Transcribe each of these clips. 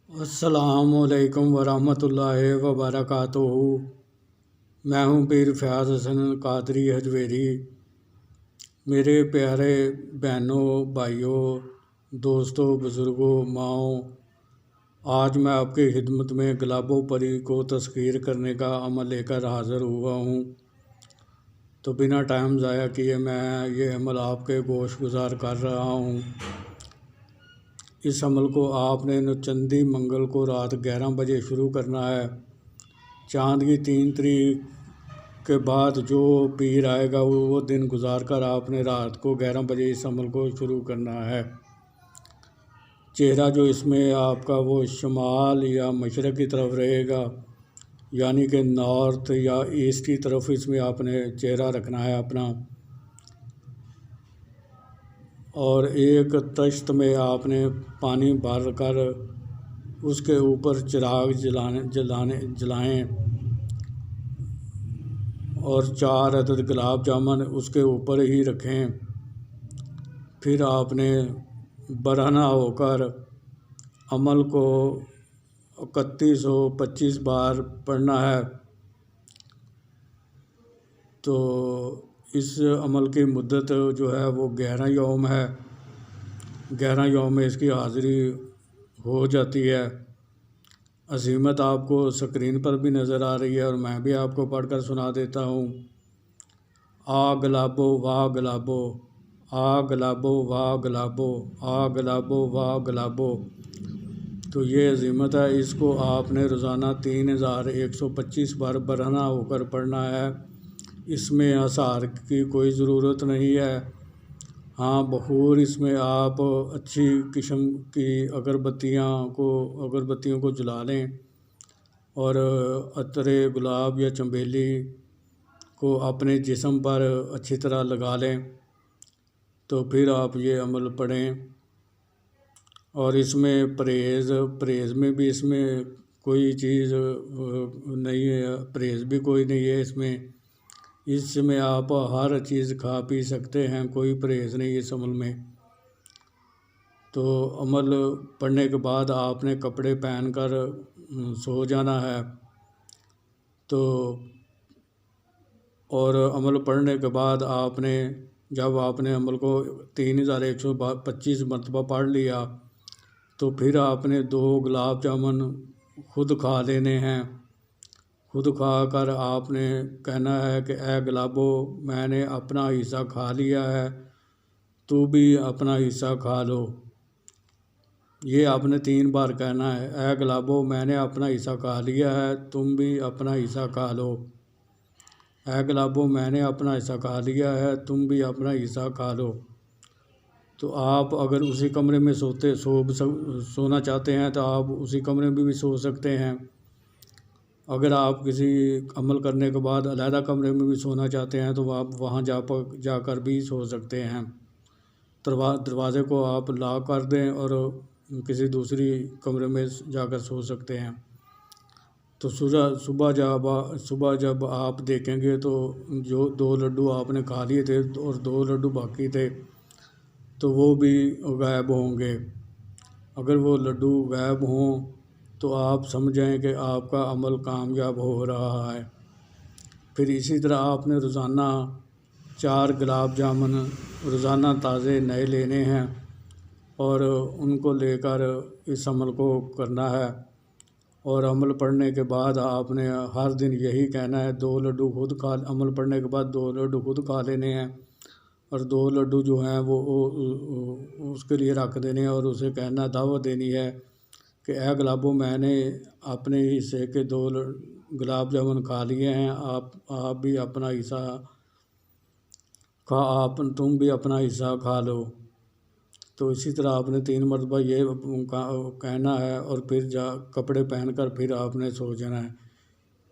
السلام علیکم ورحمۃ اللہ وبرکاتہ۔ میں ہوں پیر فیاض حسن قادری حجویری۔ میرے پیارے بہنوں، بھائیوں، دوستوں، بزرگوں، ماؤں، آج میں آپ کی خدمت میں گلاب و پری کو تسخیر کرنے کا عمل لے کر حاضر ہوا ہوں۔ تو بنا ٹائم ضائع کیے میں یہ عمل آپ کے گوش گزار کر رہا ہوں۔ اس عمل کو آپ نے نوچندی منگل کو رات 11 بجے شروع کرنا ہے۔ چاند کی 3 تاریخ کے بعد جو پیر آئے گا وہ دن گزار کر آپ نے رات کو 11 بجے اس عمل کو شروع کرنا ہے۔ چہرہ جو اس میں آپ کا وہ شمال یا مشرق کی طرف رہے گا، یعنی کہ نارتھ یا ایسٹ کی طرف اس میں آپ نے چہرہ رکھنا ہے اپنا۔ اور ایک تشت میں آپ نے پانی بھر کر اس کے اوپر چراغ جلائیں اور 4 عدد گلاب جامن اس کے اوپر ہی رکھیں۔ پھر آپ نے برہنہ ہو کر عمل کو 3125 بار پڑھنا ہے۔ تو اس عمل کی مدت جو ہے وہ 11 یوم ہے۔ 11 یوم میں اس کی حاضری ہو جاتی ہے۔ عظیمت آپ کو سکرین پر بھی نظر آ رہی ہے اور میں بھی آپ کو پڑھ کر سنا دیتا ہوں۔ آ گلابو واہ گلابو، آ گلابو واہ گلابو، آ گلابو واہ گلابو۔ تو یہ عظیمت ہے، اس کو آپ نے روزانہ 3125 بار برہنہ ہو کر پڑھنا ہے۔ اس میں اسحار کی کوئی ضرورت نہیں ہے۔ ہاں، بخور اس میں آپ اچھی قسم کی اگربتیوں کو جلا لیں اور عطر گلاب یا چنبیلی کو اپنے جسم پر اچھی طرح لگا لیں۔ تو پھر آپ یہ عمل پڑھیں۔ اور اس میں پرہیز میں بھی اس میں کوئی چیز نہیں ہے، پرہیز بھی کوئی نہیں ہے اس میں۔ اس میں آپ ہر چیز کھا پی سکتے ہیں، کوئی پرہیز نہیں اس عمل میں۔ تو عمل پڑھنے کے بعد آپ نے کپڑے پہن کر سو جانا ہے۔ تو اور عمل پڑھنے کے بعد جب آپ نے عمل کو 3125 مرتبہ پڑھ لیا تو پھر آپ نے 2 گلاب جامن خود کھا لینے ہیں۔ خود کھا کر آپ نے کہنا ہے کہ اے گلابو، میں نے اپنا حصہ کھا لیا ہے، تو بھی اپنا حصہ کھا لو۔ یہ آپ نے 3 بار کہنا ہے، اے گلابو، میں نے اپنا حصہ کھا لیا ہے، تم بھی اپنا حصہ کھا لو۔ اے گلابو، میں نے اپنا حصہ کھا لیا ہے، تم بھی اپنا حصہ کھا لو۔ تو آپ اگر اسی کمرے میں سونا چاہتے ہیں تو آپ اسی کمرے میں بھی سو سکتے ہیں۔ اگر آپ کسی عمل کرنے کے بعد علیحدہ کمرے میں بھی سونا چاہتے ہیں تو آپ وہاں جا کر بھی سو سکتے ہیں۔ دروازے کو آپ لاک کر دیں اور کسی دوسری کمرے میں جا کر سو سکتے ہیں۔ تو صبح جب آپ دیکھیں گے تو جو 2 لڈو آپ نے کھا لیے تھے اور 2 لڈو باقی تھے تو وہ بھی غائب ہوں گے۔ اگر وہ لڈو غائب ہوں تو آپ سمجھیں کہ آپ کا عمل کامیاب ہو رہا ہے۔ پھر اسی طرح آپ نے روزانہ 4 گلاب جامن روزانہ تازے نئے لینے ہیں اور ان کو لے کر اس عمل کو کرنا ہے۔ اور عمل پڑھنے کے بعد آپ نے ہر دن یہی کہنا ہے، عمل پڑھنے کے بعد 2 لڈو خود کھا لینے ہیں اور 2 لڈو جو ہیں وہ اس کے لیے رکھ دینے ہیں اور اسے کہنا، دعوت دینی ہے کہ اے گلابو، میں نے اپنے حصے کے 2 گلاب جامن کھا لیے ہیں، تم بھی اپنا حصہ کھا لو۔ تو اسی طرح آپ نے 3 مرتبہ یہ کہنا ہے اور پھر کپڑے پہن کر پھر آپ نے سو جانا ہے۔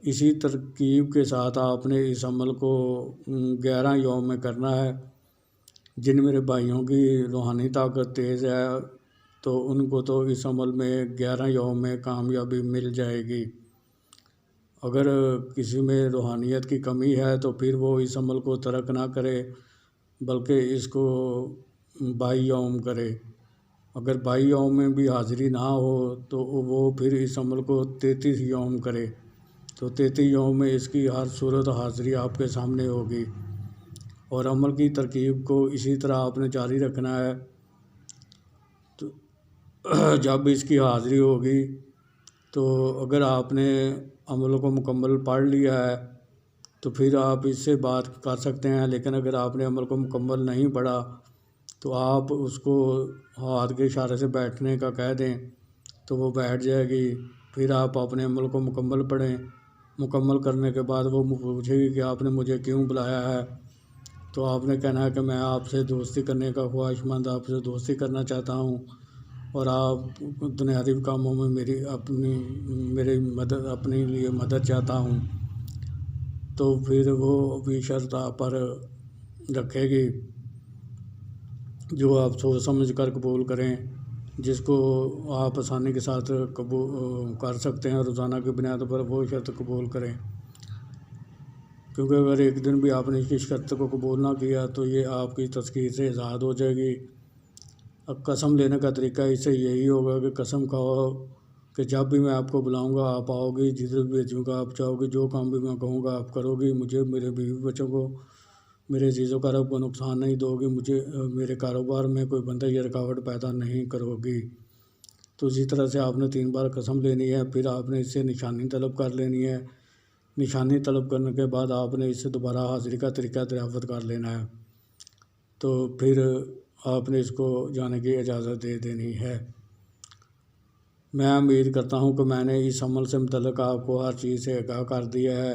اسی ترکیب کے ساتھ آپ نے اس عمل کو 11 یوم میں کرنا ہے۔ جن میرے بھائیوں کی روحانی طاقت تیز ہے تو ان کو تو اس عمل میں 11 یوم میں کامیابی مل جائے گی۔ اگر کسی میں روحانیت کی کمی ہے تو پھر وہ اس عمل کو ترک نہ کرے بلکہ اس کو 22 یوم کرے اگر 22 یوم میں بھی حاضری نہ ہو تو وہ پھر اس عمل کو 33 یوم کرے، تو 33 یوم میں اس کی ہر صورت حاضری آپ کے سامنے ہوگی۔ اور عمل کی ترکیب کو اسی طرح آپ نے جاری رکھنا ہے۔ تو جب اس کی حاضری ہوگی تو اگر آپ نے عمل کو مکمل پڑھ لیا ہے تو پھر آپ اس سے بات کر سکتے ہیں، لیکن اگر آپ نے عمل کو مکمل نہیں پڑھا تو آپ اس کو ہاتھ کے اشارے سے بیٹھنے کا کہہ دیں تو وہ بیٹھ جائے گی۔ پھر آپ اپنے عمل کو مکمل پڑھیں، مکمل کرنے کے بعد وہ پوچھے گی کہ آپ نے مجھے کیوں بلایا ہے، تو آپ نے کہنا ہے کہ میں آپ سے دوستی کرنے کا خواہش مند، آپ سے دوستی کرنا چاہتا ہوں، اور آپ دنیاوی کاموں میں میری مدد، اپنے لیے مدد چاہتا ہوں۔ تو پھر وہ بھی شرط آپ پر رکھے گی جو آپ سوچ سمجھ کر قبول کریں، جس کو آپ آسانی کے ساتھ قبول کر سکتے ہیں، روزانہ کی بنیاد پر وہ شرط قبول کریں، کیونکہ اگر ایک دن بھی آپ نے اس شرط کو قبول نہ کیا تو یہ آپ کی تذکیر سے آزاد ہو جائے گی۔ اب قسم لینے کا طریقہ اس سے یہی ہوگا کہ قسم کھاؤ کہ جب بھی میں آپ کو بلاؤں گا آپ آؤ گی، جدھر بھی بھیجوں گا آپ جاؤ گی، جو کام بھی میں کہوں گا آپ کرو گی، مجھے، میرے بیوی بچوں کو، میرے عزیز و اقارب کو نقصان نہیں دو گی، مجھے میرے کاروبار میں کوئی بندہ یا رکاوٹ پیدا نہیں کرو گی۔ تو اسی طرح سے آپ نے 3 بار قسم لینی ہے، پھر آپ نے اس سے نشانی طلب کر لینی ہے۔ نشانی طلب کرنے کے بعد آپ نے اس سے دوبارہ حاضری کا طریقہ دریافت کر لینا ہے، تو پھر آپ نے اس کو جانے کی اجازت دے دینی ہے۔ میں امید کرتا ہوں کہ میں نے اس عمل سے متعلق آپ کو ہر چیز سے آگاہ کر دیا ہے،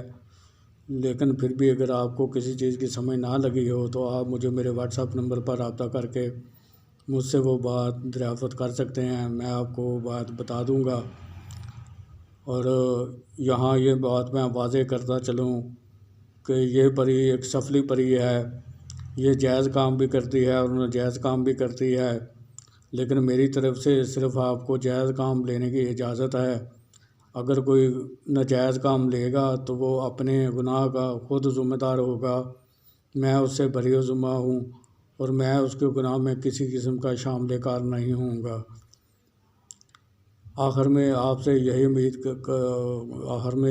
لیکن پھر بھی اگر آپ کو کسی چیز کی سمجھ نہ لگی ہو تو آپ مجھے میرے واٹس ایپ نمبر پر رابطہ کر کے مجھ سے وہ بات دریافت کر سکتے ہیں، میں آپ کو بات بتا دوں گا۔ اور یہاں یہ بات میں واضح کرتا چلوں کہ یہ پری ایک سفلی پری ہے، یہ جائز کام بھی کرتی ہے اور ناجائز کام بھی کرتی ہے، لیکن میری طرف سے صرف آپ کو جائز کام لینے کی اجازت ہے۔ اگر کوئی ناجائز کام لے گا تو وہ اپنے گناہ کا خود ذمہ دار ہوگا، میں اس سے بری و ذمہ ہوں اور میں اس کے گناہ میں کسی قسم کا شامل کار نہیں ہوں گا۔ آخر میں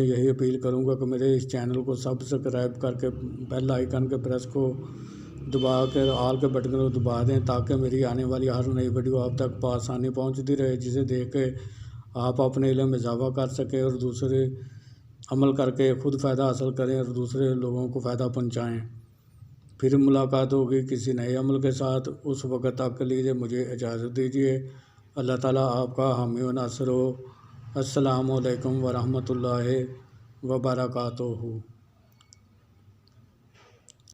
یہی اپیل کروں گا کہ میرے اس چینل کو سبسکرائب کر کے بیل آئیکن کے پریس کو دبا کر آل کے بٹن کو دبا دیں تاکہ میری آنے والی ہر نئی ویڈیو آپ تک بآسانی پہنچتی رہے، جسے دیکھ کے آپ اپنے علم میں اضافہ کر سکیں اور دوسرے عمل کر کے خود فائدہ حاصل کریں اور دوسرے لوگوں کو فائدہ پہنچائیں۔ پھر ملاقات ہوگی کسی نئے عمل کے ساتھ، اس وقت تک کے لیے مجھے اجازت دیجیے۔ اللہ تعالیٰ آپ کا حامی و ناصر ہو۔ السلام علیکم ورحمۃ اللہ وبرکاتہ۔